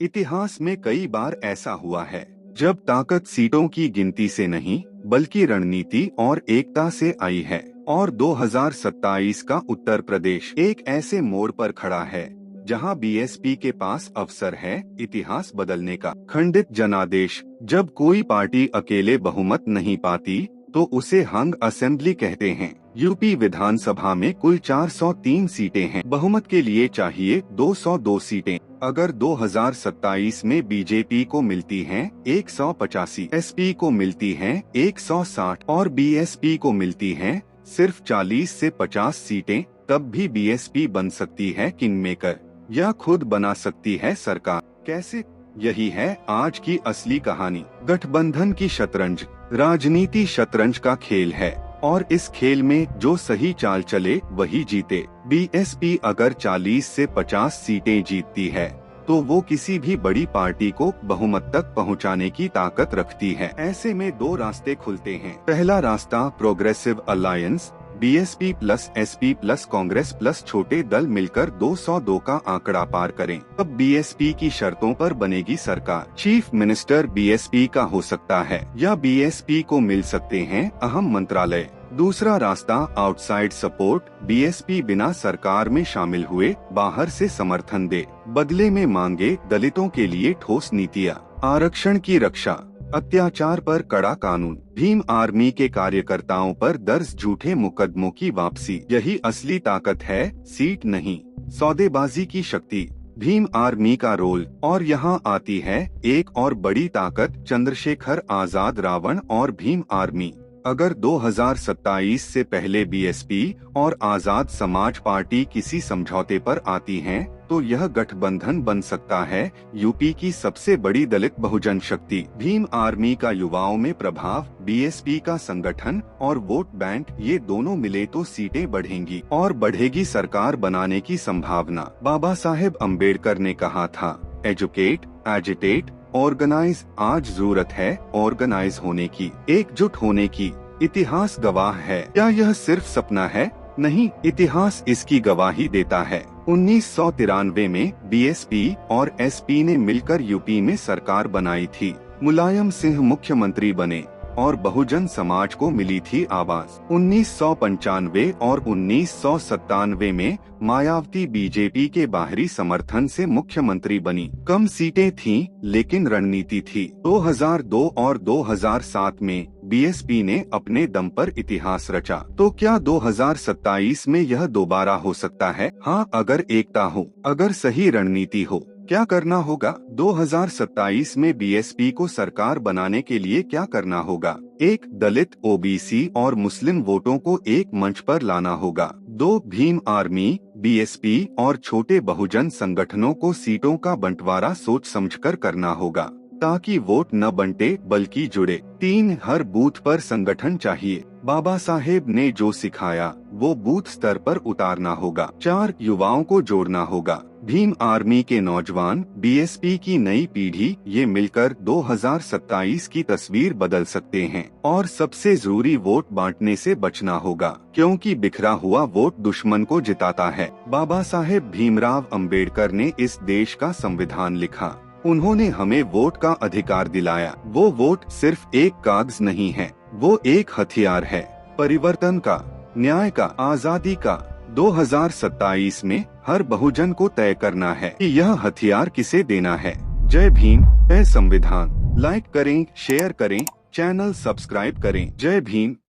इतिहास में कई बार ऐसा हुआ है जब ताकत सीटों की गिनती से नहीं बल्कि रणनीति और एकता से आई है। और 2027 का उत्तर प्रदेश एक ऐसे मोड़ पर खड़ा है जहां बीएसपी के पास अवसर है इतिहास बदलने का। खंडित जनादेश। जब कोई पार्टी अकेले बहुमत नहीं पाती तो उसे हंग असेंबली कहते हैं। यूपी विधानसभा में कुल 403 सीटें हैं। बहुमत के लिए चाहिए 202 सीटें। अगर 2027 में बीजेपी को मिलती हैं 185, एसपी को मिलती हैं 160 और बीएसपी को मिलती हैं सिर्फ 40 से 50 सीटें, तब भी बीएसपी बन सकती है किंगमेकर या खुद बना सकती है सरकार। कैसे? यही है आज की असली कहानी। गठबंधन की शतरंज। राजनीति शतरंज का खेल है और इस खेल में जो सही चाल चले वही जीते। बीएसपी अगर 40 से 50 सीटें जीतती है तो वो किसी भी बड़ी पार्टी को बहुमत तक पहुंचाने की ताकत रखती है। ऐसे में दो रास्ते खुलते हैं। पहला रास्ता progressive alliance, BSP plus SP plus Congress plus छोटे दल मिलकर 202 का आंकड़ा पार करें। अब बीएसपी की शर्तों पर बनेगी सरकार। चीफ मिनिस्टर बीएसपी का हो सकता है या बीएसपी को मिल सकते हैं अहम मंत्रालय। दूसरा रास्ता आउटसाइड सपोर्ट, बीएसपी बिना सरकार में शामिल हुए बाहर से समर्थन दे, बदले में मांगे दलितों के लिए ठोस नीतियाँ, आरक्षण की रक्षा, अत्याचार पर कड़ा कानून, भीम आर्मी के कार्यकर्ताओं पर दर्ज झूठे मुकदमों की वापसी। यही असली ताकत है, सीट नहीं, सौदेबाजी की शक्ति, भीम आर्मी का रोल। और यहाँ आती है एक और बड़ी ताकत, चंद्रशेखर आजाद, रावण और भीम आर्मी। अगर 2027 से पहले बीएसपी और आजाद समाज पार्टी किसी समझौते पर आती हैं, तो यह गठबंधन बन सकता है यूपी की सबसे बड़ी दलित बहुजन शक्ति। भीम आर्मी का युवाओं में प्रभाव, बीएसपी का संगठन और वोट बैंक, ये दोनों मिले तो सीटें बढ़ेंगी और बढ़ेगी सरकार बनाने की संभावना। बाबा साहेब अम्बेडकर ने कहा था, एजुकेट, एजिटेट, ऑर्गेनाइज। आज जरूरत है ऑर्गेनाइज होने की, एकजुट होने की। इतिहास गवाह है। क्या यह सिर्फ सपना है? नहीं, इतिहास इसकी गवाही देता है। 1993 में बीएसपी और एसपी ने मिलकर यूपी में सरकार बनाई थी। मुलायम सिंह मुख्यमंत्री बने और बहुजन समाज को मिली थी आवाज। 1995 और 1997 में मायावती बीजेपी के बाहरी समर्थन से मुख्यमंत्री बनी। कम सीटें थीं, लेकिन रणनीति थी। 2002 और 2007 में बीएसपी ने अपने दम पर इतिहास रचा। तो क्या 2027 में यह दोबारा हो सकता है? हाँ, अगर एकता हो, अगर सही रणनीति हो। क्या करना होगा? 2027 में बीएसपी को सरकार बनाने के लिए क्या करना होगा? 1. दलित, ओबीसी और मुस्लिम वोटों को एक मंच पर लाना होगा। 2. भीम आर्मी, बीएसपी और छोटे बहुजन संगठनों को सीटों का बंटवारा सोच समझकर करना होगा ताकि वोट न बंटे बल्कि जुड़े। 3. हर बूथ पर संगठन चाहिए। बाबा साहेब ने जो सिखाया वो बूथ स्तर पर उतारना होगा। 4. युवाओं को जोड़ना होगा। भीम आर्मी के नौजवान, बीएसपी की नई पीढ़ी, ये मिलकर 2027 की तस्वीर बदल सकते हैं। और सबसे जरूरी, वोट बांटने से बचना होगा, क्योंकि बिखरा हुआ वोट दुश्मन को जिताता है। बाबा साहेब भीमराव अंबेडकर ने इस देश का संविधान लिखा। उन्होंने हमें वोट का अधिकार दिलाया। वो वोट सिर्फ एक कागज नहीं है, वो एक हथियार है, परिवर्तन का, न्याय का, आजादी का। 2027 में हर बहुजन को तय करना है कि यह हथियार किसे देना है। जय भीम, जय संविधान। लाइक करें, शेयर करें, चैनल सब्सक्राइब करें। जय भीम।